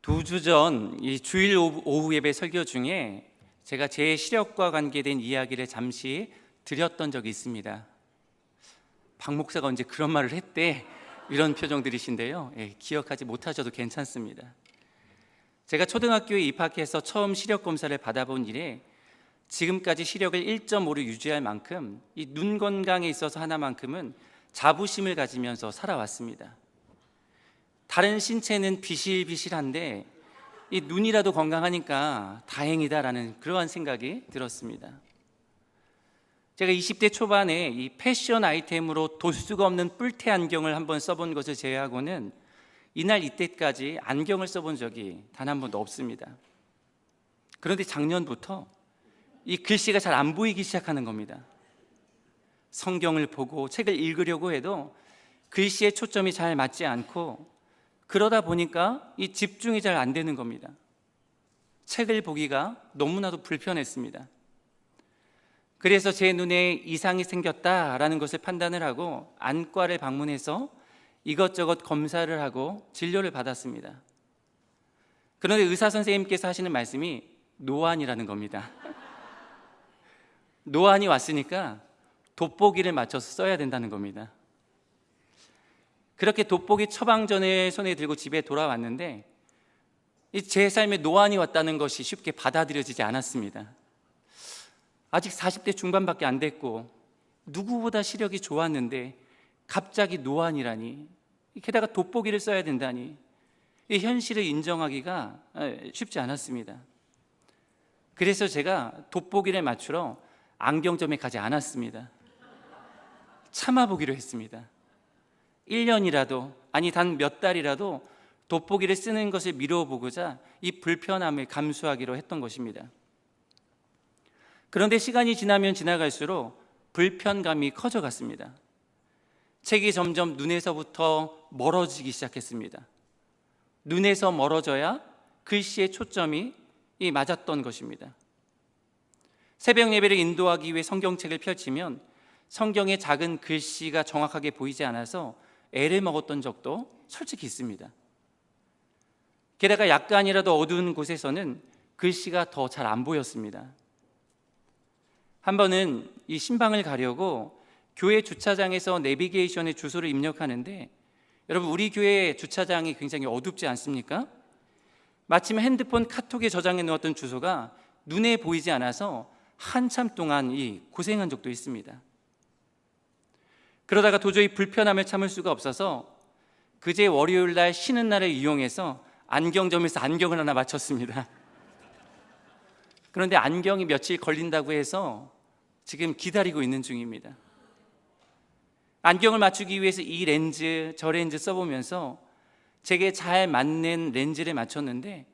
두 주 전 이 주일 오후 예배 설교 중에 제가 제 시력과 관계된 이야기를 잠시 드렸던 적이 있습니다. 박 목사가 언제 그런 말을 했대? 이런 표정들이신데요. 기억하지 못하셔도 괜찮습니다. 제가 초등학교에 입학해서 처음 시력 검사를 받아본 이래 지금까지 시력을 1.5로 유지할 만큼 이 눈 건강에 있어서 하나만큼은 자부심을 가지면서 살아왔습니다. 다른 신체는 비실비실한데 이 눈이라도 건강하니까 다행이다라는 그러한 생각이 들었습니다. 제가 20대 초반에 이 패션 아이템으로 도 수가 없는 뿔테 안경을 한번 써본 것을 제외하고는 이날 이때까지 안경을 써본 적이 단 한 번도 없습니다. 그런데 작년부터 이 글씨가 잘 안 보이기 시작하는 겁니다. 성경을 보고 책을 읽으려고 해도 글씨에 초점이 잘 맞지 않고, 그러다 보니까 이 집중이 잘 안 되는 겁니다. 책을 보기가 너무나도 불편했습니다. 그래서 제 눈에 이상이 생겼다라는 것을 판단을 하고 안과를 방문해서 이것저것 검사를 하고 진료를 받았습니다. 그런데 의사 선생님께서 하시는 말씀이 노안이라는 겁니다. 노안이 왔으니까 돋보기를 맞춰서 써야 된다는 겁니다. 그렇게 돋보기 처방전을 손에 들고 집에 돌아왔는데 제 삶에 노안이 왔다는 것이 쉽게 받아들여지지 않았습니다. 아직 40대 중반밖에 안 됐고 누구보다 시력이 좋았는데 갑자기 노안이라니, 게다가 돋보기를 써야 된다니, 이 현실을 인정하기가 쉽지 않았습니다. 그래서 제가 돋보기를 맞추러 안경점에 가지 않았습니다. 참아보기로 했습니다. 1년이라도, 아니 단 몇 달이라도 돋보기를 쓰는 것을 미뤄보고자 이 불편함을 감수하기로 했던 것입니다. 그런데 시간이 지나면 지나갈수록 불편감이 커져갔습니다. 책이 점점 눈에서부터 멀어지기 시작했습니다. 눈에서 멀어져야 글씨의 초점이 맞았던 것입니다. 새벽 예배를 인도하기 위해 성경책을 펼치면 성경의 작은 글씨가 정확하게 보이지 않아서 애를 먹었던 적도 솔직히 있습니다. 게다가 약간이라도 어두운 곳에서는 글씨가 더 잘 안 보였습니다. 한 번은 이 신방을 가려고 교회 주차장에서 내비게이션에 주소를 입력하는데, 여러분 우리 교회 주차장이 굉장히 어둡지 않습니까? 마침 핸드폰 카톡에 저장해 놓았던 주소가 눈에 보이지 않아서 한참 동안 고생한 적도 있습니다. 그러다가 도저히 불편함을 참을 수가 없어서 그제 월요일 날 쉬는 날을 이용해서 안경점에서 안경을 하나 맞췄습니다. 그런데 안경이 며칠 걸린다고 해서 지금 기다리고 있는 중입니다. 안경을 맞추기 위해서 이 렌즈 저 렌즈 써보면서 제게 잘 맞는 렌즈를 맞췄는데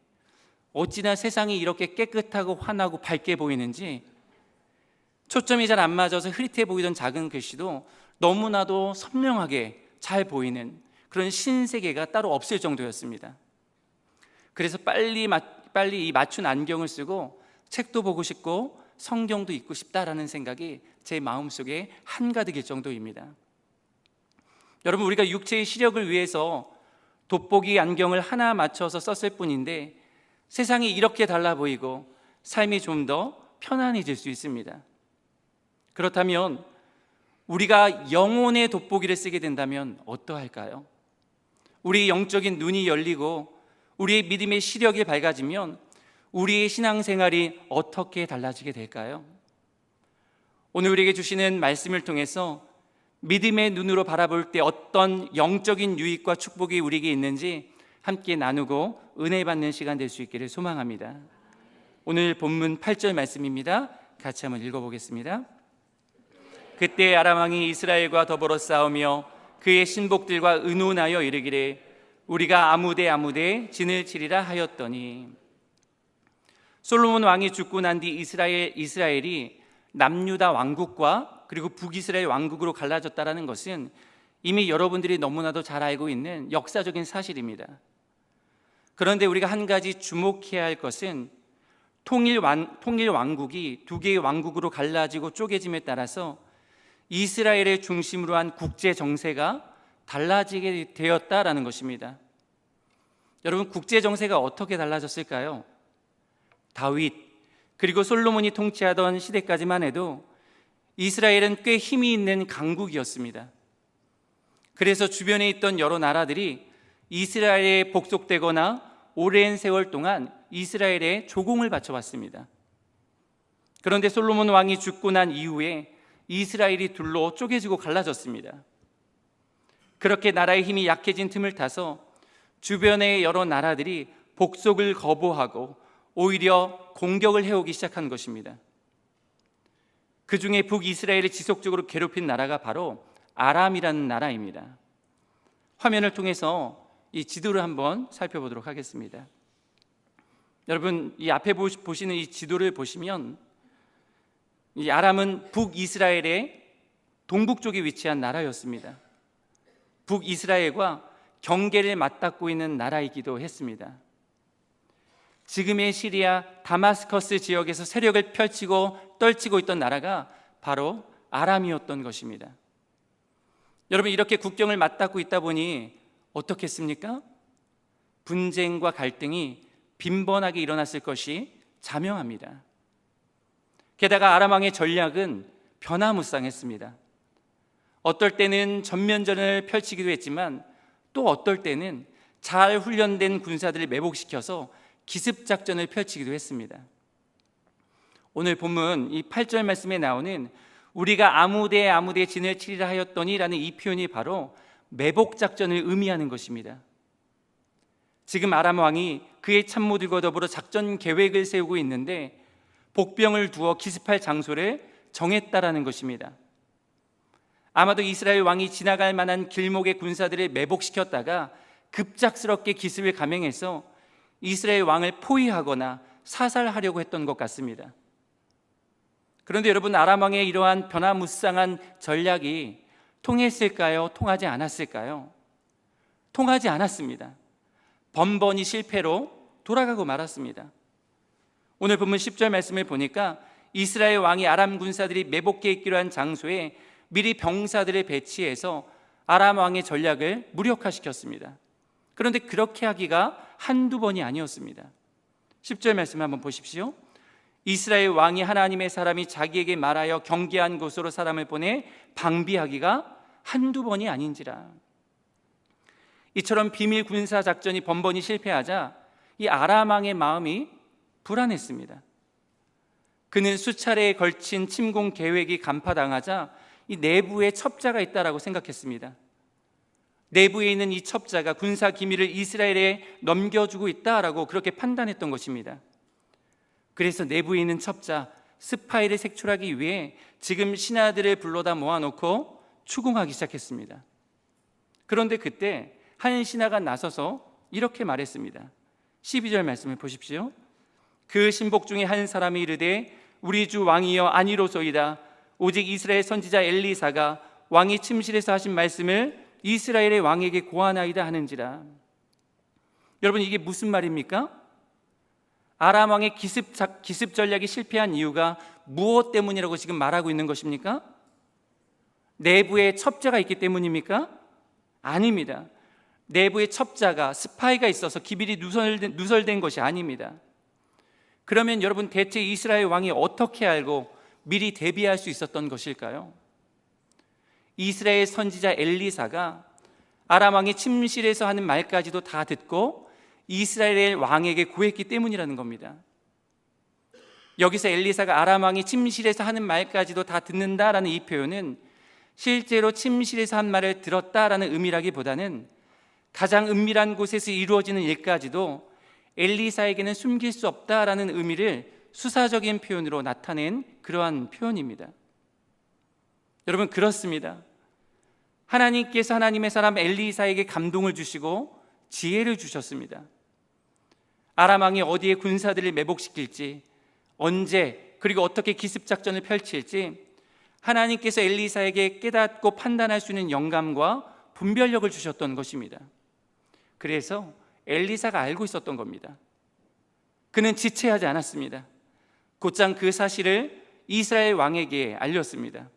어찌나 세상이 이렇게 깨끗하고 환하고 밝게 보이는지, 초점이 잘 안 맞아서 흐릿해 보이던 작은 글씨도 너무나도 선명하게 잘 보이는 그런 신세계가 따로 없을 정도였습니다. 그래서 빨리 이 맞춘 안경을 쓰고 책도 보고 싶고 성경도 읽고 싶다라는 생각이 제 마음속에 한가득일 정도입니다. 여러분, 우리가 육체의 시력을 위해서 돋보기 안경을 하나 맞춰서 썼을 뿐인데 세상이 이렇게 달라 보이고 삶이 좀 더 편안해질 수 있습니다. 그렇다면 우리가 영혼의 돋보기를 쓰게 된다면 어떠할까요? 우리 영적인 눈이 열리고 우리의 믿음의 시력이 밝아지면 우리의 신앙생활이 어떻게 달라지게 될까요? 오늘 우리에게 주시는 말씀을 통해서 믿음의 눈으로 바라볼 때 어떤 영적인 유익과 축복이 우리에게 있는지 함께 나누고 은혜 받는 시간 될 수 있기를 소망합니다. 오늘 본문 8절 말씀입니다. 같이 한번 읽어보겠습니다. 그때 아람 왕이 이스라엘과 더불어 싸우며 그의 신복들과 의논하여 이르기를 우리가 아무데 진을 치리라 하였더니, 솔로몬 왕이 죽고 난 뒤 이스라엘이 남유다 왕국과 그리고 북이스라엘 왕국으로 갈라졌다는 것은 이미 여러분들이 너무나도 잘 알고 있는 역사적인 사실입니다. 그런데 우리가 한 가지 주목해야 할 것은 통일 왕국이 두 개의 왕국으로 갈라지고 쪼개짐에 따라서 이스라엘을 중심으로 한 국제 정세가 달라지게 되었다라는 것입니다. 여러분, 국제 정세가 어떻게 달라졌을까요? 다윗 그리고 솔로몬이 통치하던 시대까지만 해도 이스라엘은 꽤 힘이 있는 강국이었습니다. 그래서 주변에 있던 여러 나라들이 이스라엘에 복속되거나 오랜 세월 동안 이스라엘에 조공을 바쳐왔습니다. 그런데 솔로몬 왕이 죽고 난 이후에 이스라엘이 둘로 쪼개지고 갈라졌습니다. 그렇게 나라의 힘이 약해진 틈을 타서 주변의 여러 나라들이 복속을 거부하고 오히려 공격을 해오기 시작한 것입니다. 그 중에 북이스라엘을 지속적으로 괴롭힌 나라가 바로 아람이라는 나라입니다. 화면을 통해서 이 지도를 한번 살펴보도록 하겠습니다. 여러분, 이 앞에 보시는 이 지도를 보시면 이 아람은 북이스라엘의 동북 쪽에 위치한 나라였습니다. 북이스라엘과 경계를 맞닿고 있는 나라이기도 했습니다. 지금의 시리아 다마스커스 지역에서 세력을 펼치고 떨치고 있던 나라가 바로 아람이었던 것입니다. 여러분, 이렇게 국경을 맞닿고 있다 보니 어떻겠습니까? 분쟁과 갈등이 빈번하게 일어났을 것이 자명합니다. 게다가 아람 왕의 전략은 변화무쌍했습니다. 어떨 때는 전면전을 펼치기도 했지만 또 어떨 때는 잘 훈련된 군사들을 매복시켜서 기습작전을 펼치기도 했습니다. 오늘 본문 이 8절 말씀에 나오는 우리가 아무데에 진을 치리라 하였더니 라는 이 표현이 바로 매복작전을 의미하는 것입니다. 지금 아람 왕이 그의 참모들과 더불어 작전 계획을 세우고 있는데 복병을 두어 기습할 장소를 정했다라는 것입니다. 아마도 이스라엘 왕이 지나갈 만한 길목의 군사들을 매복시켰다가 급작스럽게 기습을 감행해서 이스라엘 왕을 포위하거나 사살하려고 했던 것 같습니다. 그런데 여러분, 아람 왕의 이러한 변화무쌍한 전략이 통했을까요? 통하지 않았을까요? 통하지 않았습니다. 번번이 실패로 돌아가고 말았습니다. 오늘 본문 10절 말씀을 보니까 이스라엘 왕이 아람 군사들이 매복해 있기로 한 장소에 미리 병사들을 배치해서 아람 왕의 전략을 무력화시켰습니다. 그런데 그렇게 하기가 한두 번이 아니었습니다. 10절 말씀 한번 보십시오. 이스라엘 왕이 하나님의 사람이 자기에게 말하여 경계한 곳으로 사람을 보내 방비하기가 한두 번이 아닌지라. 이처럼 비밀 군사 작전이 번번이 실패하자 이 아람 왕의 마음이 불안했습니다. 그는 수차례에 걸친 침공 계획이 간파당하자 이 내부에 첩자가 있다라고 생각했습니다. 내부에 있는 이 첩자가 군사 기밀을 이스라엘에 넘겨주고 있다라고 그렇게 판단했던 것입니다. 그래서 내부에 있는 첩자 스파이를 색출하기 위해 지금 신하들을 불러다 모아놓고 추궁하기 시작했습니다. 그런데 그때 한 신하가 나서서 이렇게 말했습니다. 12절 말씀을 보십시오. 그 신복 중에 한 사람이 이르되 우리 주 왕이여 아니로소이다. 오직 이스라엘 선지자 엘리사가 왕이 침실에서 하신 말씀을 이스라엘의 왕에게 고하나이다 하는지라. 여러분, 이게 무슨 말입니까? 아람 왕의 기습 전략이 실패한 이유가 무엇 때문이라고 지금 말하고 있는 것입니까? 내부에 첩자가 있기 때문입니까? 아닙니다. 내부에 첩자가 스파이가 있어서 기밀이 누설된 것이 아닙니다. 그러면 여러분, 대체 이스라엘 왕이 어떻게 알고 미리 대비할 수 있었던 것일까요? 이스라엘 선지자 엘리사가 아람 왕이 침실에서 하는 말까지도 다 듣고 이스라엘 왕에게 고했기 때문이라는 겁니다. 여기서 엘리사가 아람 왕이 침실에서 하는 말까지도 다 듣는다라는 이 표현은 실제로 침실에서 한 말을 들었다라는 의미라기보다는 가장 은밀한 곳에서 이루어지는 일까지도 엘리사에게는 숨길 수 없다라는 의미를 수사적인 표현으로 나타낸 그러한 표현입니다. 여러분, 그렇습니다. 하나님께서 하나님의 사람 엘리사에게 감동을 주시고 지혜를 주셨습니다. 아람 왕이 어디에 군사들을 매복시킬지, 언제 그리고 어떻게 기습작전을 펼칠지 하나님께서 엘리사에게 깨닫고 판단할 수 있는 영감과 분별력을 주셨던 것입니다. 그래서 엘리사가 알고 있었던 겁니다. 그는 지체하지 않았습니다. 곧장 그 사실을 이스라엘 왕에게 알렸습니다.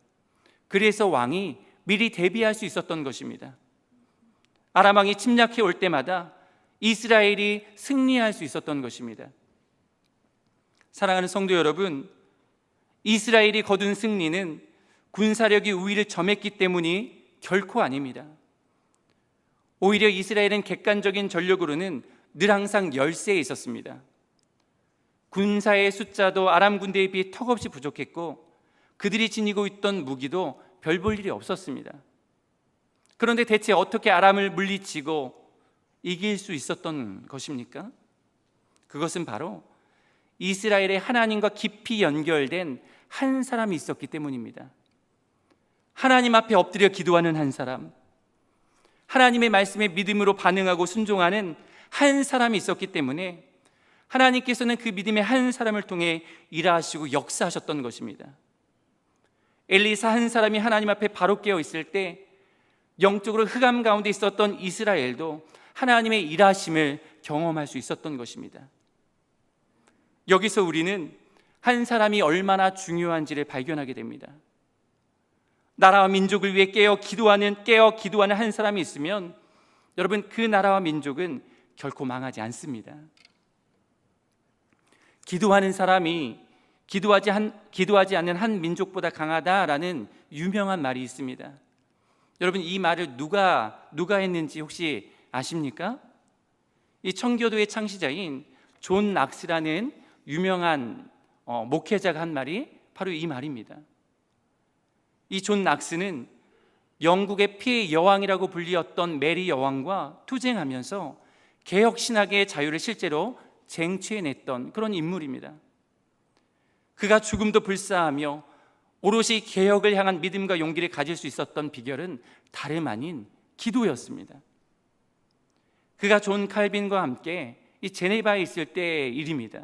그래서 왕이 미리 대비할 수 있었던 것입니다. 아람 왕이 침략해 올 때마다 이스라엘이 승리할 수 있었던 것입니다. 사랑하는 성도 여러분, 이스라엘이 거둔 승리는 군사력이 우위를 점했기 때문이 결코 아닙니다. 오히려 이스라엘은 객관적인 전력으로는 늘 항상 열세에 있었습니다. 군사의 숫자도 아람 군대에 비해 턱없이 부족했고 그들이 지니고 있던 무기도 별 볼 일이 없었습니다. 그런데 대체 어떻게 아람을 물리치고 이길 수 있었던 것입니까? 그것은 바로 이스라엘의 하나님과 깊이 연결된 한 사람이 있었기 때문입니다. 하나님 앞에 엎드려 기도하는 한 사람, 하나님의 말씀에 믿음으로 반응하고 순종하는 한 사람이 있었기 때문에 하나님께서는 그 믿음의 한 사람을 통해 일하시고 역사하셨던 것입니다. 엘리사 한 사람이 하나님 앞에 바로 깨어 있을 때 영적으로 흑암 가운데 있었던 이스라엘도 하나님의 일하심을 경험할 수 있었던 것입니다. 여기서 우리는 한 사람이 얼마나 중요한지를 발견하게 됩니다. 나라와 민족을 위해 깨어 기도하는 한 사람이 있으면 여러분, 그 나라와 민족은 결코 망하지 않습니다. 기도하는 사람이 기도하지 않는 한 민족보다 강하다라는 유명한 말이 있습니다. 여러분, 이 말을 누가 했는지 혹시 아십니까? 이 청교도의 창시자인 존 낙스라는 유명한 목회자가 한 말이 바로 이 말입니다. 이 존 낙스는 영국의 피해 여왕이라고 불리었던 메리 여왕과 투쟁하면서 개혁 신학의 자유를 실제로 쟁취해냈던 그런 인물입니다. 그가 죽음도 불사하며 오롯이 개혁을 향한 믿음과 용기를 가질 수 있었던 비결은 다름 아닌 기도였습니다. 그가 존 칼빈과 함께 이 제네바에 있을 때의 일입니다.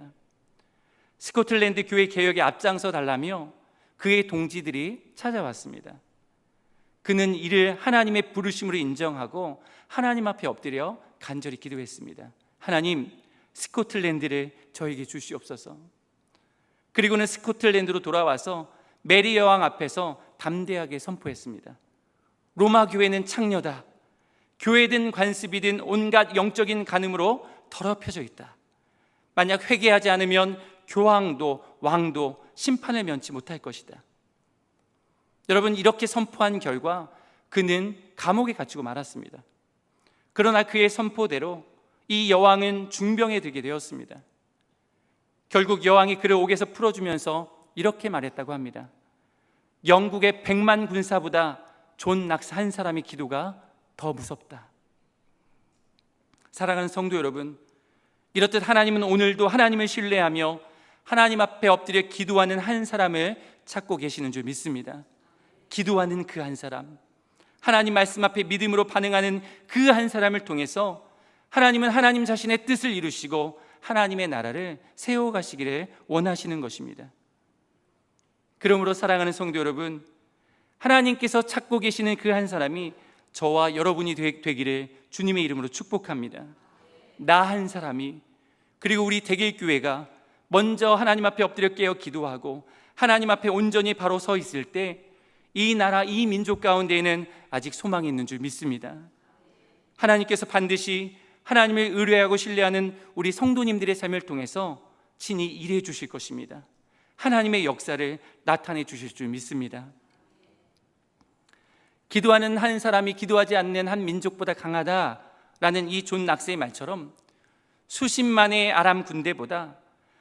스코틀랜드 교회 개혁에 앞장서 달라며 그의 동지들이 찾아왔습니다. 그는 이를 하나님의 부르심으로 인정하고 하나님 앞에 엎드려 간절히 기도했습니다. 하나님, 스코틀랜드를 저에게 주시옵소서. 그리고는 스코틀랜드로 돌아와서 메리 여왕 앞에서 담대하게 선포했습니다. 로마 교회는 창녀다. 교회든 관습이든 온갖 영적인 간음으로 더럽혀져 있다. 만약 회개하지 않으면 교황도 왕도 심판을 면치 못할 것이다. 여러분, 이렇게 선포한 결과 그는 감옥에 갇히고 말았습니다. 그러나 그의 선포대로 이 여왕은 중병에 들게 되었습니다. 결국 여왕이 그를 옥에서 풀어주면서 이렇게 말했다고 합니다. 영국의 100만 군사보다 존 낙스 한 사람의 기도가 더 무섭다. 사랑하는 성도 여러분, 이렇듯 하나님은 오늘도 하나님을 신뢰하며 하나님 앞에 엎드려 기도하는 한 사람을 찾고 계시는 줄 믿습니다. 기도하는 그 한 사람, 하나님 말씀 앞에 믿음으로 반응하는 그 한 사람을 통해서 하나님은 하나님 자신의 뜻을 이루시고 하나님의 나라를 세워가시기를 원하시는 것입니다. 그러므로 사랑하는 성도 여러분, 하나님께서 찾고 계시는 그 한 사람이 저와 여러분이 되기를 주님의 이름으로 축복합니다. 나 한 사람이, 그리고 우리 대길교회가 먼저 하나님 앞에 엎드려 깨어 기도하고 하나님 앞에 온전히 바로 서 있을 때 이 나라, 이 민족 가운데에는 아직 소망이 있는 줄 믿습니다. 하나님께서 반드시 하나님을 의뢰하고 신뢰하는 우리 성도님들의 삶을 통해서 친히 일해 주실 것입니다. 하나님의 역사를 나타내 주실 줄 믿습니다. 기도하는 한 사람이 기도하지 않는 한 민족보다 강하다라는 이 존 낙스의 말처럼 수십만의 아람 군대보다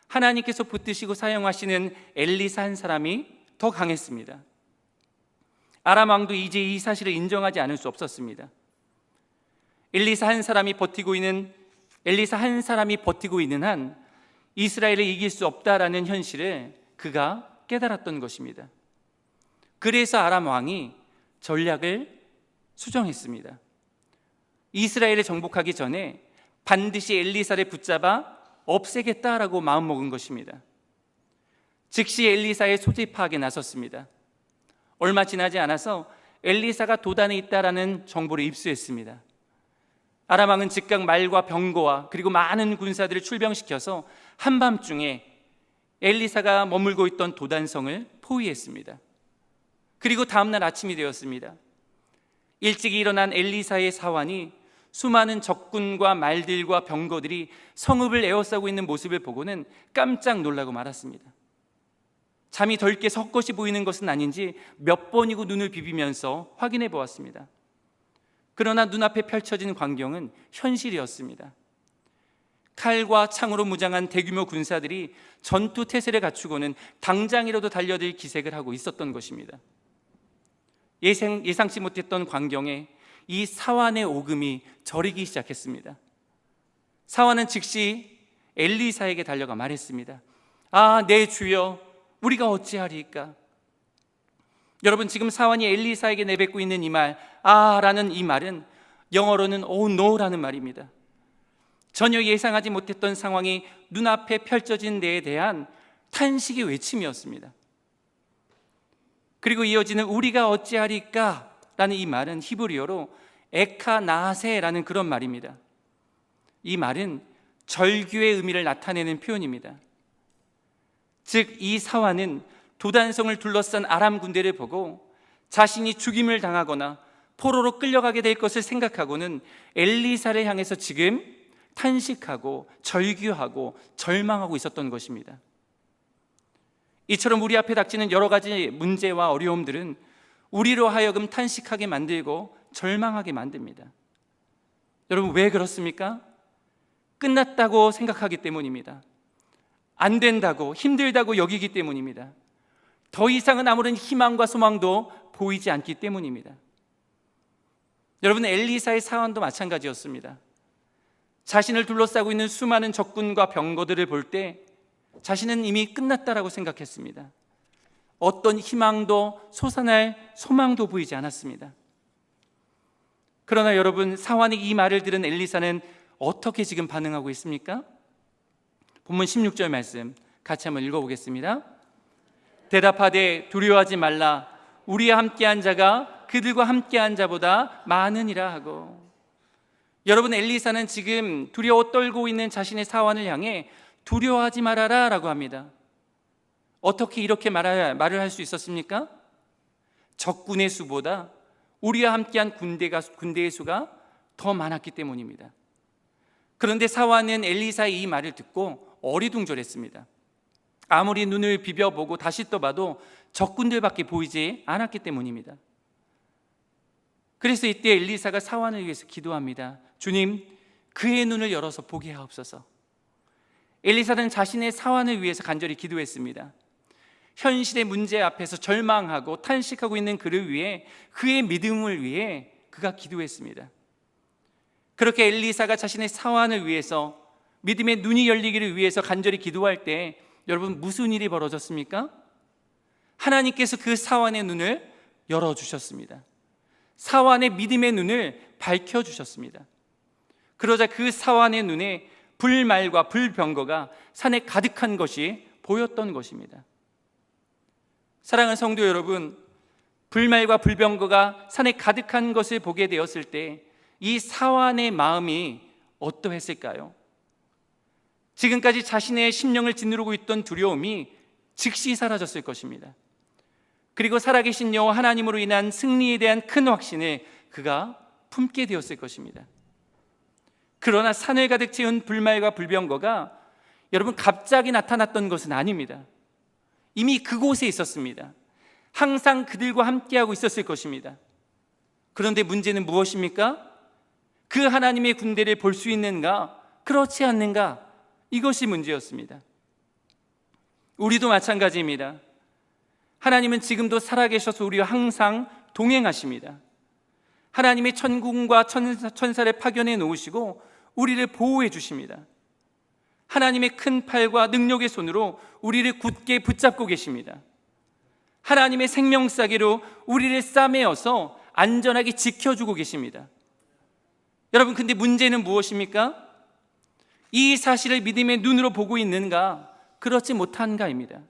하나님께서 붙드시고 사용하시는 엘리사 한 사람이 더 강했습니다. 아람 왕도 이제 이 사실을 인정하지 않을 수 없었습니다. 엘리사 한 사람이 버티고 있는 한 이스라엘을 이길 수 없다라는 현실을 그가 깨달았던 것입니다. 그래서 아람 왕이 전략을 수정했습니다. 이스라엘을 정복하기 전에 반드시 엘리사를 붙잡아 없애겠다라고 마음먹은 것입니다. 즉시 엘리사의 소재 파악에 나섰습니다. 얼마 지나지 않아서 엘리사가 도단에 있다라는 정보를 입수했습니다. 아람 왕은 즉각 말과 병거와 그리고 많은 군사들을 출병시켜서 한밤중에 엘리사가 머물고 있던 도단성을 포위했습니다. 그리고 다음날 아침이 되었습니다. 일찍 일어난 엘리사의 사환이 수많은 적군과 말들과 병거들이 성읍을 에워싸고 있는 모습을 보고는 깜짝 놀라고 말았습니다. 잠이 덜 깨 헛것이 보이는 것은 아닌지 몇 번이고 눈을 비비면서 확인해 보았습니다. 그러나 눈앞에 펼쳐진 광경은 현실이었습니다. 칼과 창으로 무장한 대규모 군사들이 전투 태세를 갖추고는 당장이라도 달려들 기색을 하고 있었던 것입니다. 예상치 못했던 광경에 이 사환의 오금이 저리기 시작했습니다. 사환은 즉시 엘리사에게 달려가 말했습니다. 아, 내 주여, 우리가 어찌하리이까? 여러분, 지금 사환이 엘리사에게 내뱉고 있는 이 말, 라는 이 말은 영어로는 oh no라는 말입니다. 전혀 예상하지 못했던 상황이 눈앞에 펼쳐진 데에 대한 탄식의 외침이었습니다. 그리고 이어지는 우리가 어찌하리까? 라는 이 말은 히브리어로 에카나세라는 그런 말입니다. 이 말은 절규의 의미를 나타내는 표현입니다. 즉, 이 사환은 도단성을 둘러싼 아람 군대를 보고 자신이 죽임을 당하거나 포로로 끌려가게 될 것을 생각하고는 엘리사를 향해서 지금 탄식하고 절규하고 절망하고 있었던 것입니다. 이처럼 우리 앞에 닥치는 여러 가지 문제와 어려움들은 우리로 하여금 탄식하게 만들고 절망하게 만듭니다. 여러분, 왜 그렇습니까? 끝났다고 생각하기 때문입니다. 안 된다고, 힘들다고 여기기 때문입니다. 더 이상은 아무런 희망과 소망도 보이지 않기 때문입니다. 여러분, 엘리사의 사환도 마찬가지였습니다. 자신을 둘러싸고 있는 수많은 적군과 병거들을 볼 때 자신은 이미 끝났다라고 생각했습니다. 어떤 희망도 솟아날 소망도 보이지 않았습니다. 그러나 여러분, 사환이 이 말을 들은 엘리사는 어떻게 지금 반응하고 있습니까? 본문 16절 말씀 같이 한번 읽어보겠습니다. 대답하되 두려워하지 말라, 우리와 함께한 자가 그들과 함께한 자보다 많으니라 하고. 여러분, 엘리사는 지금 두려워 떨고 있는 자신의 사환을 향해 두려워하지 말아라 라고 합니다. 어떻게 이렇게 말을 할 수 있었습니까? 적군의 수보다 우리와 함께한 군대의 수가 더 많았기 때문입니다. 그런데 사환은 엘리사의 이 말을 듣고 어리둥절했습니다. 아무리 눈을 비벼보고 다시 떠봐도 적군들밖에 보이지 않았기 때문입니다. 그래서 이때 엘리사가 사환을 위해서 기도합니다. 주님, 그의 눈을 열어서 보게 하옵소서. 엘리사는 자신의 사환을 위해서 간절히 기도했습니다. 현실의 문제 앞에서 절망하고 탄식하고 있는 그를 위해, 그의 믿음을 위해 그가 기도했습니다. 그렇게 엘리사가 자신의 사환을 위해서, 믿음의 눈이 열리기를 위해서 간절히 기도할 때 여러분, 무슨 일이 벌어졌습니까? 하나님께서 그 사환의 눈을 열어주셨습니다. 사환의 믿음의 눈을 밝혀주셨습니다. 그러자 그 사환의 눈에 불말과 불병거가 산에 가득한 것이 보였던 것입니다. 사랑하는 성도 여러분, 불말과 불병거가 산에 가득한 것을 보게 되었을 때 이 사환의 마음이 어떠했을까요? 지금까지 자신의 심령을 짓누르고 있던 두려움이 즉시 사라졌을 것입니다. 그리고 살아계신 여호와 하나님으로 인한 승리에 대한 큰 확신을 그가 품게 되었을 것입니다. 그러나 산을 가득 채운 불말과 불병거가 여러분, 갑자기 나타났던 것은 아닙니다. 이미 그곳에 있었습니다. 항상 그들과 함께하고 있었을 것입니다. 그런데 문제는 무엇입니까? 그 하나님의 군대를 볼 수 있는가, 그렇지 않는가, 이것이 문제였습니다. 우리도 마찬가지입니다. 하나님은 지금도 살아계셔서 우리와 항상 동행하십니다. 하나님의 천군과 천사를 파견해 놓으시고 우리를 보호해 주십니다. 하나님의 큰 팔과 능력의 손으로 우리를 굳게 붙잡고 계십니다. 하나님의 생명싸개로 우리를 싸매어서 안전하게 지켜주고 계십니다. 여러분, 근데 문제는 무엇입니까? 이 사실을 믿음의 눈으로 보고 있는가, 그렇지 못한가입니다.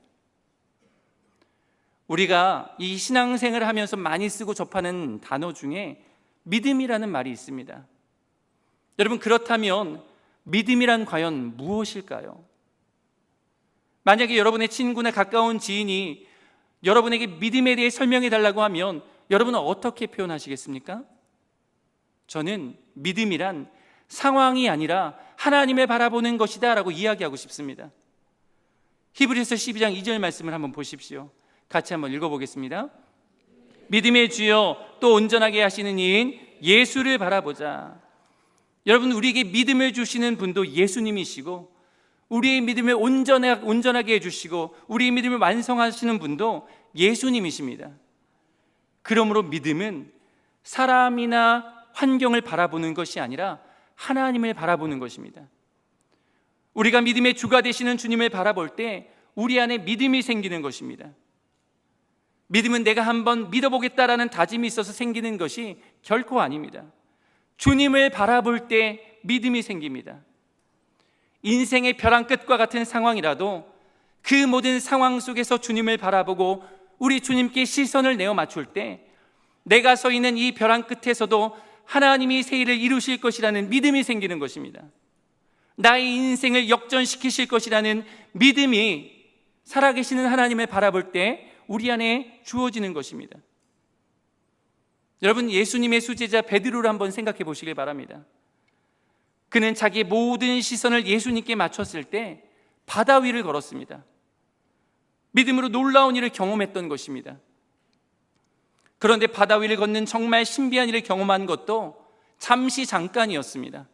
우리가 이 신앙생활을 하면서 많이 쓰고 접하는 단어 중에 믿음이라는 말이 있습니다. 여러분, 그렇다면 믿음이란 과연 무엇일까요? 만약에 여러분의 친구나 가까운 지인이 여러분에게 믿음에 대해 설명해 달라고 하면 여러분은 어떻게 표현하시겠습니까? 저는 믿음이란 상황이 아니라 하나님을 바라보는 것이다 라고 이야기하고 싶습니다. 히브리서 12장 2절 말씀을 한번 보십시오. 같이 한번 읽어보겠습니다. 믿음의 주여 또 온전하게 하시는 이인 예수를 바라보자. 여러분, 우리에게 믿음을 주시는 분도 예수님이시고, 우리의 믿음을 온전하게 해주시고 우리의 믿음을 완성하시는 분도 예수님이십니다. 그러므로 믿음은 사람이나 환경을 바라보는 것이 아니라 하나님을 바라보는 것입니다. 우리가 믿음의 주가 되시는 주님을 바라볼 때 우리 안에 믿음이 생기는 것입니다. 믿음은 내가 한번 믿어보겠다라는 다짐이 있어서 생기는 것이 결코 아닙니다. 주님을 바라볼 때 믿음이 생깁니다. 인생의 벼랑 끝과 같은 상황이라도 그 모든 상황 속에서 주님을 바라보고 우리 주님께 시선을 내어 맞출 때 내가 서 있는 이 벼랑 끝에서도 하나님이 새 일을 이루실 것이라는 믿음이 생기는 것입니다. 나의 인생을 역전시키실 것이라는 믿음이 살아계시는 하나님을 바라볼 때 우리 안에 주어지는 것입니다. 여러분, 예수님의 수제자 베드로를 한번 생각해 보시길 바랍니다. 그는 자기의 모든 시선을 예수님께 맞췄을 때 바다 위를 걸었습니다. 믿음으로 놀라운 일을 경험했던 것입니다. 그런데 바다 위를 걷는 정말 신비한 일을 경험한 것도 잠시 잠깐이었습니다.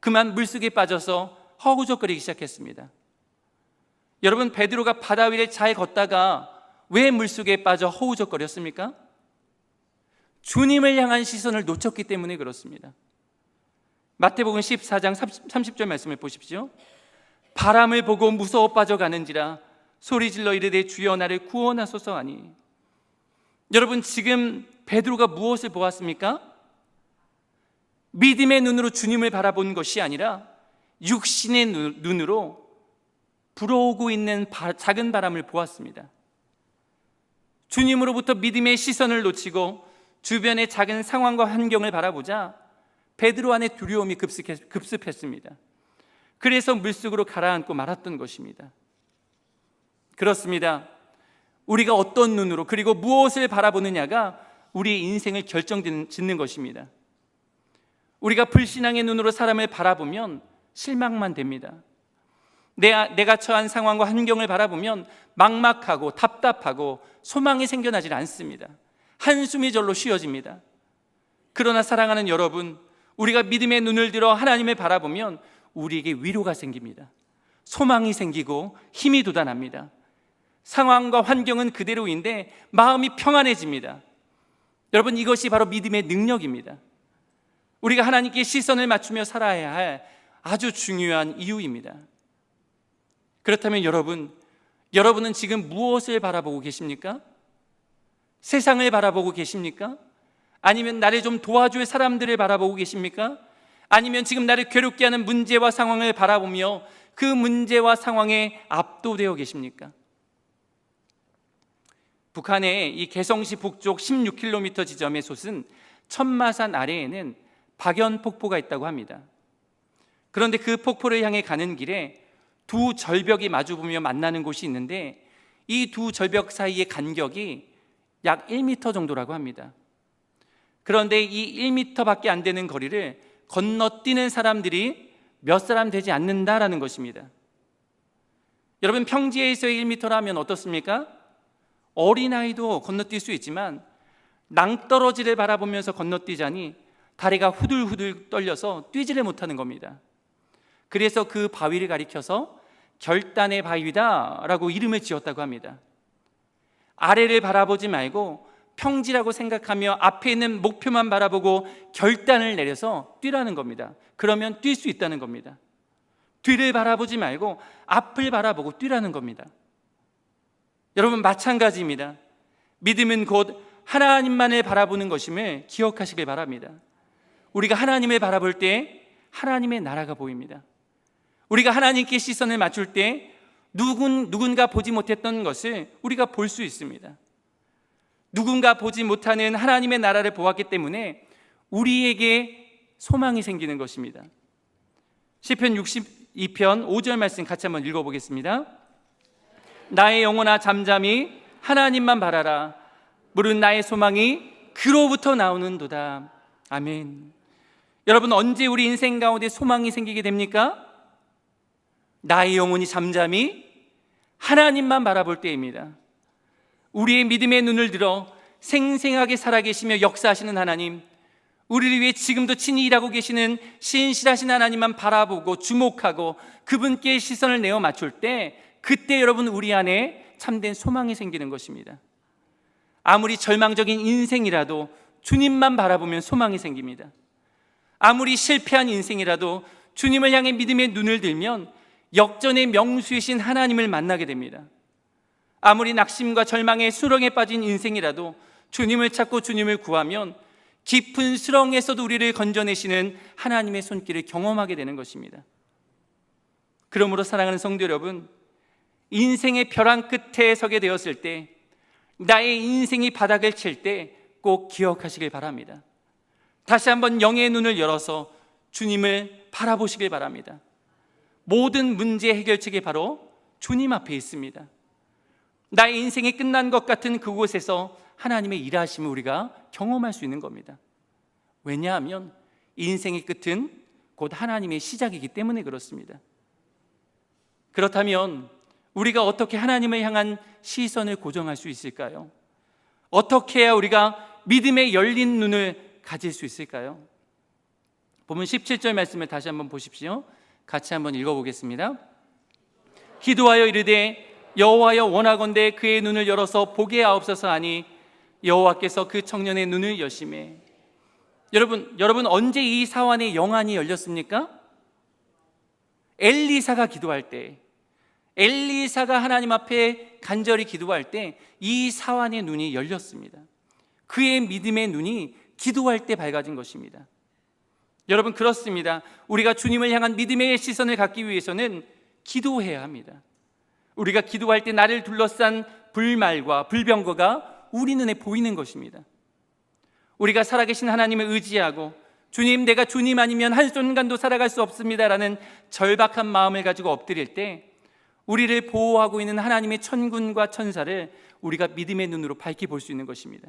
그만 물속에 빠져서 허우적거리기 시작했습니다. 여러분, 베드로가 바다 위를 잘 걷다가 왜 물속에 빠져 허우적거렸습니까? 주님을 향한 시선을 놓쳤기 때문에 그렇습니다. 마태복음 14장 30절 말씀을 보십시오. 바람을 보고 무서워 빠져가는지라 소리질러 이르되 주여 나를 구원하소서 하니. 여러분, 지금 베드로가 무엇을 보았습니까? 믿음의 눈으로 주님을 바라본 것이 아니라 육신의 눈으로 불어오고 있는 작은 바람을 보았습니다. 주님으로부터 믿음의 시선을 놓치고 주변의 작은 상황과 환경을 바라보자 베드로 안에 두려움이 급습했습니다. 그래서 물속으로 가라앉고 말았던 것입니다. 그렇습니다. 우리가 어떤 눈으로 그리고 무엇을 바라보느냐가 우리의 인생을 결정짓는 것입니다. 우리가 불신앙의 눈으로 사람을 바라보면 실망만 됩니다. 내가 처한 상황과 환경을 바라보면 막막하고 답답하고 소망이 생겨나질 않습니다. 한숨이 절로 쉬어집니다. 그러나 사랑하는 여러분, 우리가 믿음의 눈을 들어 하나님을 바라보면 우리에게 위로가 생깁니다. 소망이 생기고 힘이 돋아납니다. 상황과 환경은 그대로인데 마음이 평안해집니다. 여러분, 이것이 바로 믿음의 능력입니다. 우리가 하나님께 시선을 맞추며 살아야 할 아주 중요한 이유입니다. 그렇다면 여러분은 지금 무엇을 바라보고 계십니까? 세상을 바라보고 계십니까? 아니면 나를 좀 도와줄 사람들을 바라보고 계십니까? 아니면 지금 나를 괴롭게 하는 문제와 상황을 바라보며 그 문제와 상황에 압도되어 계십니까? 북한의 이 개성시 북쪽 16km 지점에 솟은 천마산 아래에는 박연폭포가 있다고 합니다. 그런데 그 폭포를 향해 가는 길에 두 절벽이 마주보며 만나는 곳이 있는데 이 두 절벽 사이의 간격이 약 1m 정도라고 합니다. 그런데 이 1m밖에 안 되는 거리를 건너뛰는 사람들이 몇 사람 되지 않는다라는 것입니다. 여러분, 평지에서의 1m라면 어떻습니까? 어린아이도 건너뛸 수 있지만 낭떠러지를 바라보면서 건너뛰자니 다리가 후들후들 떨려서 뛰지를 못하는 겁니다. 그래서 그 바위를 가리켜서 결단의 바위다라고 이름을 지었다고 합니다. 아래를 바라보지 말고 평지라고 생각하며 앞에 있는 목표만 바라보고 결단을 내려서 뛰라는 겁니다. 그러면 뛸 수 있다는 겁니다. 뒤를 바라보지 말고 앞을 바라보고 뛰라는 겁니다. 여러분, 마찬가지입니다. 믿음은 곧 하나님만을 바라보는 것임을 기억하시길 바랍니다. 우리가 하나님을 바라볼 때 하나님의 나라가 보입니다. 우리가 하나님께 시선을 맞출 때 누군가 보지 못했던 것을 우리가 볼 수 있습니다. 누군가 보지 못하는 하나님의 나라를 보았기 때문에 우리에게 소망이 생기는 것입니다. 시편 62편 5절 말씀 같이 한번 읽어보겠습니다. 나의 영혼아 잠잠히 하나님만 바라라. 물은 나의 소망이 그로부터 나오는도다. 아멘. 여러분, 언제 우리 인생 가운데 소망이 생기게 됩니까? 나의 영혼이 잠잠히 하나님만 바라볼 때입니다. 우리의 믿음의 눈을 들어 생생하게 살아계시며 역사하시는 하나님, 우리를 위해 지금도 친히 일하고 계시는 신실하신 하나님만 바라보고 주목하고 그분께 시선을 내어 맞출 때, 그때 여러분 우리 안에 참된 소망이 생기는 것입니다. 아무리 절망적인 인생이라도 주님만 바라보면 소망이 생깁니다. 아무리 실패한 인생이라도 주님을 향해 믿음의 눈을 들면 역전의 명수이신 하나님을 만나게 됩니다. 아무리 낙심과 절망의 수렁에 빠진 인생이라도 주님을 찾고 주님을 구하면 깊은 수렁에서도 우리를 건져내시는 하나님의 손길을 경험하게 되는 것입니다. 그러므로 사랑하는 성도 여러분, 인생의 벼랑 끝에 서게 되었을 때, 나의 인생이 바닥을 칠 때 꼭 기억하시길 바랍니다. 다시 한번 영의 눈을 열어서 주님을 바라보시길 바랍니다. 모든 문제 해결책이 바로 주님 앞에 있습니다. 나의 인생이 끝난 것 같은 그곳에서 하나님의 일하심을 우리가 경험할 수 있는 겁니다. 왜냐하면 인생의 끝은 곧 하나님의 시작이기 때문에 그렇습니다. 그렇다면 우리가 어떻게 하나님을 향한 시선을 고정할 수 있을까요? 어떻게 해야 우리가 믿음의 열린 눈을 가질 수 있을까요? 보면 17절 말씀을 다시 한번 보십시오. 같이 한번 읽어보겠습니다. 기도하여 이르되 여호와여, 원하건대 그의 눈을 열어서 보게 하옵소서 하니 여호와께서 그 청년의 눈을 여시매. 여러분 언제 이 사환의 영안이 열렸습니까? 엘리사가 기도할 때, 엘리사가 하나님 앞에 간절히 기도할 때 이 사환의 눈이 열렸습니다. 그의 믿음의 눈이 기도할 때 밝아진 것입니다. 여러분, 그렇습니다. 우리가 주님을 향한 믿음의 시선을 갖기 위해서는 기도해야 합니다. 우리가 기도할 때 나를 둘러싼 불말과 불병거가 우리 눈에 보이는 것입니다. 우리가 살아계신 하나님을 의지하고 주님, 내가 주님 아니면 한순간도 살아갈 수 없습니다라는 절박한 마음을 가지고 엎드릴 때 우리를 보호하고 있는 하나님의 천군과 천사를 우리가 믿음의 눈으로 밝히 볼 수 있는 것입니다.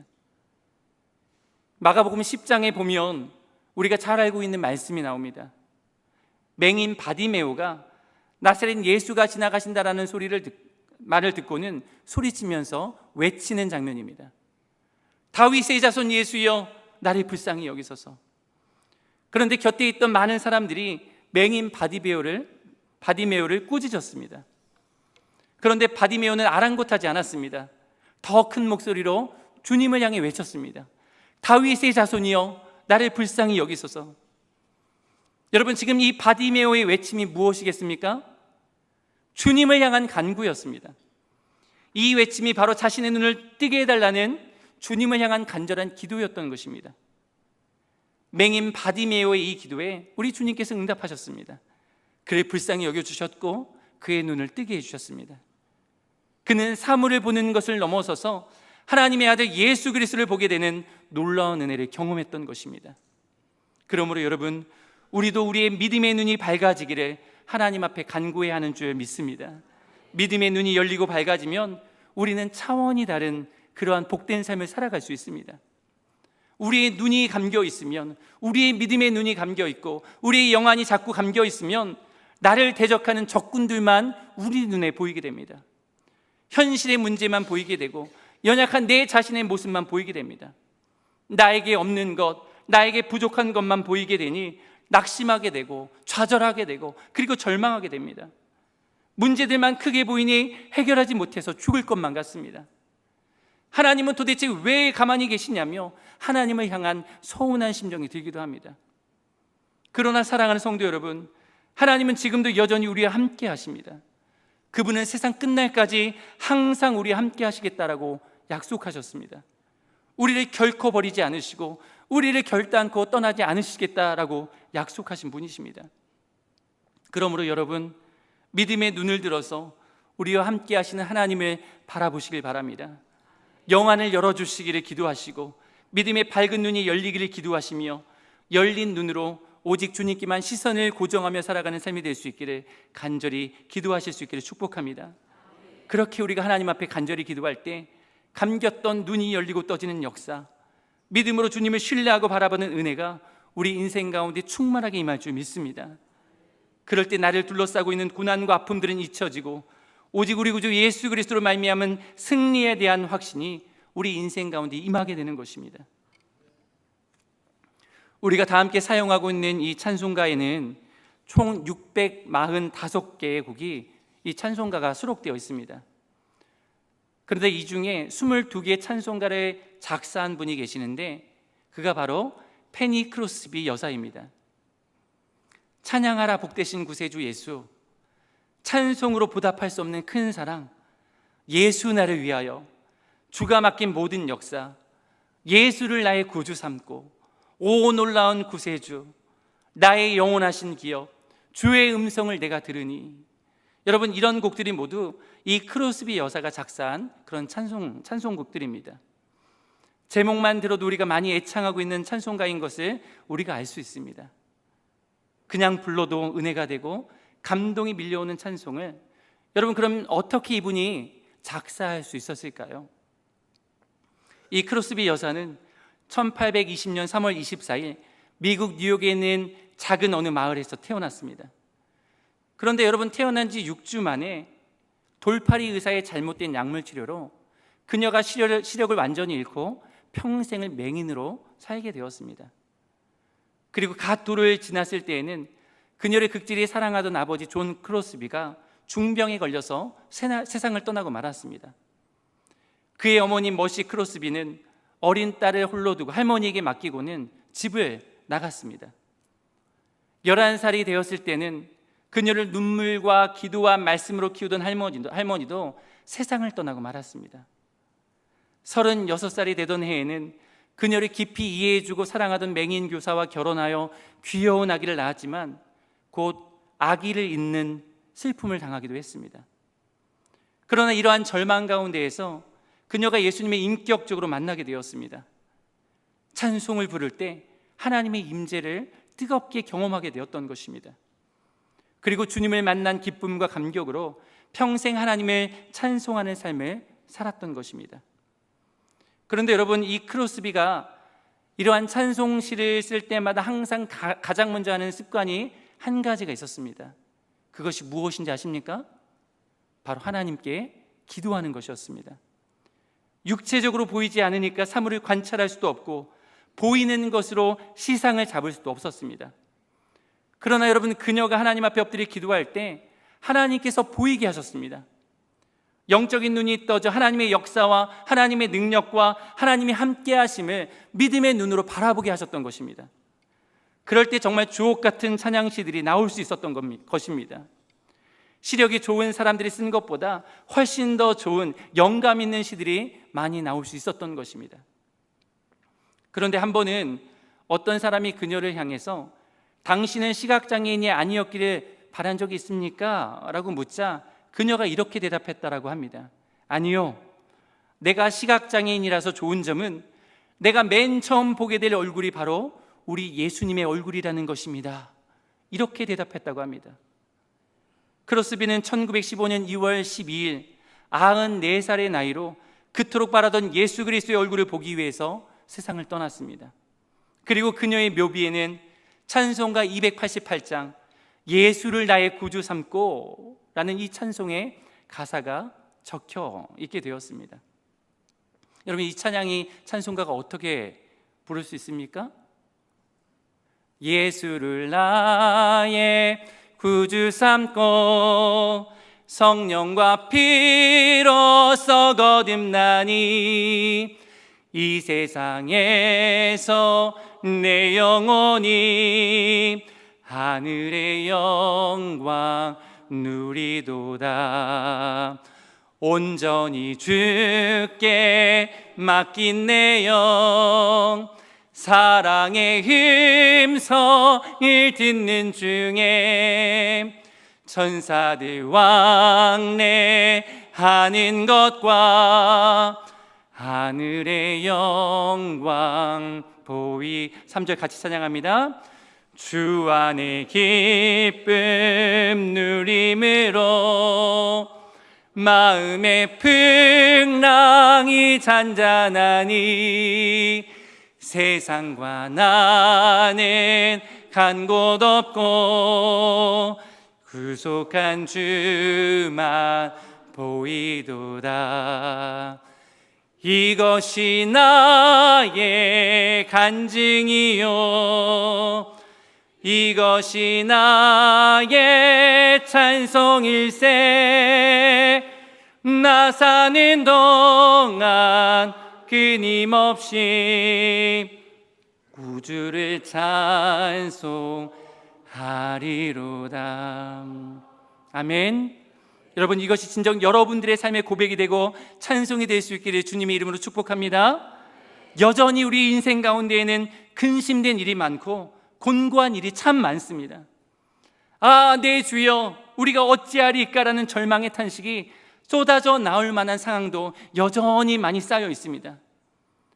마가복음 10장에 보면 우리가 잘 알고 있는 말씀이 나옵니다. 맹인 바디메오가 나사렛 예수가 지나가신다라는 말을 듣고는 소리치면서 외치는 장면입니다. 다윗의 자손 예수여, 나를 불쌍히 여기소서. 그런데 곁에 있던 많은 사람들이 맹인 바디메오를 꾸짖었습니다. 그런데 바디메오는 아랑곳하지 않았습니다. 더 큰 목소리로 주님을 향해 외쳤습니다. 다윗의 자손이여, 나를 불쌍히 여기소서. 여러분, 지금 이 바디메오의 외침이 무엇이겠습니까? 주님을 향한 간구였습니다. 이 외침이 바로 자신의 눈을 뜨게 해달라는 주님을 향한 간절한 기도였던 것입니다. 맹인 바디메오의 이 기도에 우리 주님께서 응답하셨습니다. 그를 불쌍히 여겨주셨고 그의 눈을 뜨게 해주셨습니다. 그는 사물을 보는 것을 넘어서서 하나님의 아들 예수 그리스도를 보게 되는 놀라운 은혜를 경험했던 것입니다. 그러므로 여러분, 우리도 우리의 믿음의 눈이 밝아지기를 하나님 앞에 간구해야 하는 줄 믿습니다. 믿음의 눈이 열리고 밝아지면 우리는 차원이 다른 그러한 복된 삶을 살아갈 수 있습니다. 우리의 눈이 감겨 있으면, 우리의 믿음의 눈이 감겨 있고 우리의 영안이 자꾸 감겨 있으면 나를 대적하는 적군들만 우리 눈에 보이게 됩니다. 현실의 문제만 보이게 되고 연약한 내 자신의 모습만 보이게 됩니다. 나에게 없는 것, 나에게 부족한 것만 보이게 되니 낙심하게 되고 좌절하게 되고 그리고 절망하게 됩니다. 문제들만 크게 보이니 해결하지 못해서 죽을 것만 같습니다. 하나님은 도대체 왜 가만히 계시냐며 하나님을 향한 서운한 심정이 들기도 합니다. 그러나 사랑하는 성도 여러분, 하나님은 지금도 여전히 우리와 함께 하십니다. 그분은 세상 끝날까지 항상 우리와 함께 하시겠다라고 약속하셨습니다. 우리를 결코 버리지 않으시고 우리를 결단코 떠나지 않으시겠다라고 약속하신 분이십니다. 그러므로 여러분, 믿음의 눈을 들어서 우리와 함께 하시는 하나님을 바라보시길 바랍니다. 영안을 열어주시기를 기도하시고 믿음의 밝은 눈이 열리기를 기도하시며 열린 눈으로 오직 주님께만 시선을 고정하며 살아가는 삶이 될 수 있기를 간절히 기도하실 수 있기를 축복합니다. 그렇게 우리가 하나님 앞에 간절히 기도할 때 감겼던 눈이 열리고 떠지는 역사, 믿음으로 주님을 신뢰하고 바라보는 은혜가 우리 인생 가운데 충만하게 임할 줄 믿습니다. 그럴 때 나를 둘러싸고 있는 고난과 아픔들은 잊혀지고 오직 우리 구주 예수 그리스도로 말미암은 승리에 대한 확신이 우리 인생 가운데 임하게 되는 것입니다. 우리가 다 함께 사용하고 있는 이 찬송가에는 총 645개의 곡이 이 찬송가가 수록되어 있습니다. 그런데 이 중에 22개의 찬송가를 작사한 분이 계시는데 그가 바로 페니 크로스비 여사입니다. 찬양하라 복되신 구세주 예수, 찬송으로 보답할 수 없는 큰 사랑, 예수 나를 위하여, 주가 맡긴 모든 역사, 예수를 나의 구주 삼고, 오 놀라운 구세주, 나의 영원하신 기업, 주의 음성을 내가 들으니. 여러분, 이런 곡들이 모두 이 크로스비 여사가 작사한 그런 찬송곡들입니다. 제목만 들어도 우리가 많이 애창하고 있는 찬송가인 것을 우리가 알 수 있습니다. 그냥 불러도 은혜가 되고 감동이 밀려오는 찬송을 여러분, 그럼 어떻게 이분이 작사할 수 있었을까요? 이 크로스비 여사는 1820년 3월 24일 미국 뉴욕에 있는 작은 어느 마을에서 태어났습니다. 그런데 여러분, 태어난 지 6주 만에 돌팔이 의사의 잘못된 약물 치료로 그녀가 시력을 완전히 잃고 평생을 맹인으로 살게 되었습니다. 그리고 갓 돌을 지났을 때에는 그녀를 극진히 사랑하던 아버지 존 크로스비가 중병에 걸려서 세상을 떠나고 말았습니다. 그의 어머니 머시 크로스비는 어린 딸을 홀로 두고 할머니에게 맡기고는 집을 나갔습니다. 11살이 되었을 때는 그녀를 눈물과 기도와 말씀으로 키우던 할머니도 세상을 떠나고 말았습니다. 36살이 되던 해에는 그녀를 깊이 이해해주고 사랑하던 맹인 교사와 결혼하여 귀여운 아기를 낳았지만 곧 아기를 잃는 슬픔을 당하기도 했습니다. 그러나 이러한 절망 가운데에서 그녀가 예수님의 인격적으로 만나게 되었습니다. 찬송을 부를 때 하나님의 임재를 뜨겁게 경험하게 되었던 것입니다. 그리고 주님을 만난 기쁨과 감격으로 평생 하나님을 찬송하는 삶을 살았던 것입니다. 그런데 여러분, 이 크로스비가 이러한 찬송시를 쓸 때마다 항상 가장 먼저 하는 습관이 한 가지가 있었습니다. 그것이 무엇인지 아십니까? 바로 하나님께 기도하는 것이었습니다. 육체적으로 보이지 않으니까 사물을 관찰할 수도 없고 보이는 것으로 시상을 잡을 수도 없었습니다. 그러나 여러분, 그녀가 하나님 앞에 엎드려 기도할 때 하나님께서 보이게 하셨습니다. 영적인 눈이 떠져 하나님의 역사와 하나님의 능력과 하나님이 함께 하심을 믿음의 눈으로 바라보게 하셨던 것입니다. 그럴 때 정말 주옥 같은 찬양시들이 나올 수 있었던 것입니다. 시력이 좋은 사람들이 쓴 것보다 훨씬 더 좋은 영감 있는 시들이 많이 나올 수 있었던 것입니다. 그런데 한 번은 어떤 사람이 그녀를 향해서 당신은 시각장애인이 아니었기를 바란 적이 있습니까? 라고 묻자 그녀가 이렇게 대답했다라고 합니다. 아니요, 내가 시각장애인이라서 좋은 점은 내가 맨 처음 보게 될 얼굴이 바로 우리 예수님의 얼굴이라는 것입니다. 이렇게 대답했다고 합니다. 크로스비는 1915년 2월 12일 94살의 나이로 그토록 바라던 예수 그리스도의 얼굴을 보기 위해서 세상을 떠났습니다. 그리고 그녀의 묘비에는 찬송가 288장 예수를 나의 구주 삼고 라는 이 찬송의 가사가 적혀 있게 되었습니다. 여러분, 이 찬송가가 어떻게 부를 수 있습니까? 예수를 나의 구주 삼고 성령과 피로써 거듭나니 이 세상에서 내 영혼이 하늘의 영광 누리도다. 온전히 주께 맡긴 내 영 사랑의 음성을 듣는 중에 천사들 왕래하는 것과 하늘의 영광 보이. 3절 같이 찬양합니다. 주 안에 기쁨 누림으로 마음의 풍랑이 잔잔하니 세상과 나는 간 곳 없고 구속한 주만 보이도다. 이것이 나의 간증이요 이것이 나의 찬송일세. 나 사는 동안 끊임없이 구주를 찬송하리로다. 아멘. 여러분, 이것이 진정 여러분들의 삶의 고백이 되고 찬송이 될 수 있기를 주님의 이름으로 축복합니다. 여전히 우리 인생 가운데에는 근심된 일이 많고 곤고한 일이 참 많습니다. 아, 내 주여, 우리가 어찌하리까라는 절망의 탄식이 쏟아져 나올 만한 상황도 여전히 많이 쌓여 있습니다.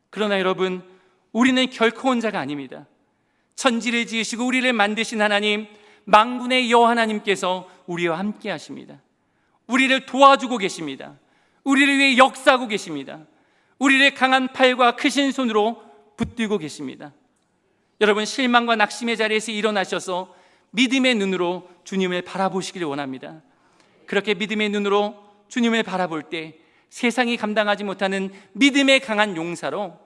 그러나 여러분, 우리는 결코 혼자가 아닙니다. 천지를 지으시고 우리를 만드신 하나님, 만군의 여호와 하나님께서 우리와 함께 하십니다. 우리를 도와주고 계십니다. 우리를 위해 역사하고 계십니다. 우리를 강한 팔과 크신 손으로 붙들고 계십니다. 여러분, 실망과 낙심의 자리에서 일어나셔서 믿음의 눈으로 주님을 바라보시기를 원합니다. 그렇게 믿음의 눈으로 주님을 바라볼 때 세상이 감당하지 못하는 믿음의 강한 용사로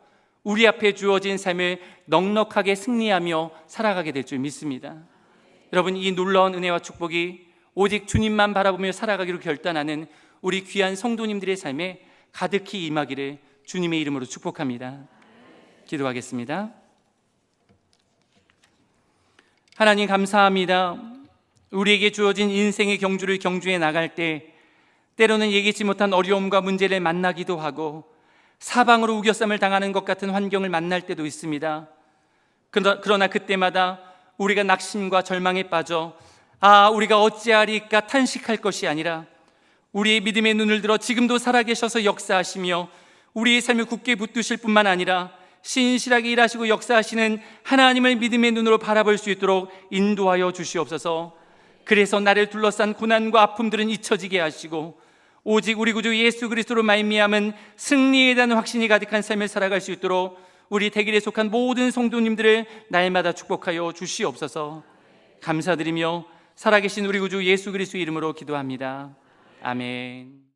우리 앞에 주어진 삶을 넉넉하게 승리하며 살아가게 될 줄 믿습니다. 여러분, 이 놀라운 은혜와 축복이 오직 주님만 바라보며 살아가기로 결단하는 우리 귀한 성도님들의 삶에 가득히 임하기를 주님의 이름으로 축복합니다. 기도하겠습니다. 하나님, 감사합니다. 우리에게 주어진 인생의 경주를 경주해 나갈 때 때로는 예기치 못한 어려움과 문제를 만나기도 하고 사방으로 우겨쌈을 당하는 것 같은 환경을 만날 때도 있습니다. 그러나 그때마다 우리가 낙심과 절망에 빠져 우리가 어찌하리까 탄식할 것이 아니라 우리의 믿음의 눈을 들어 지금도 살아계셔서 역사하시며 우리의 삶을 굳게 붙드실 뿐만 아니라 신실하게 일하시고 역사하시는 하나님을 믿음의 눈으로 바라볼 수 있도록 인도하여 주시옵소서. 그래서 나를 둘러싼 고난과 아픔들은 잊혀지게 하시고 오직 우리 구주 예수 그리스도로 말미암은 승리에 대한 확신이 가득한 삶을 살아갈 수 있도록 우리 대길에 속한 모든 성도님들을 날마다 축복하여 주시옵소서. 감사드리며 살아계신 우리 구주 예수 그리스도 이름으로 기도합니다. 아멘.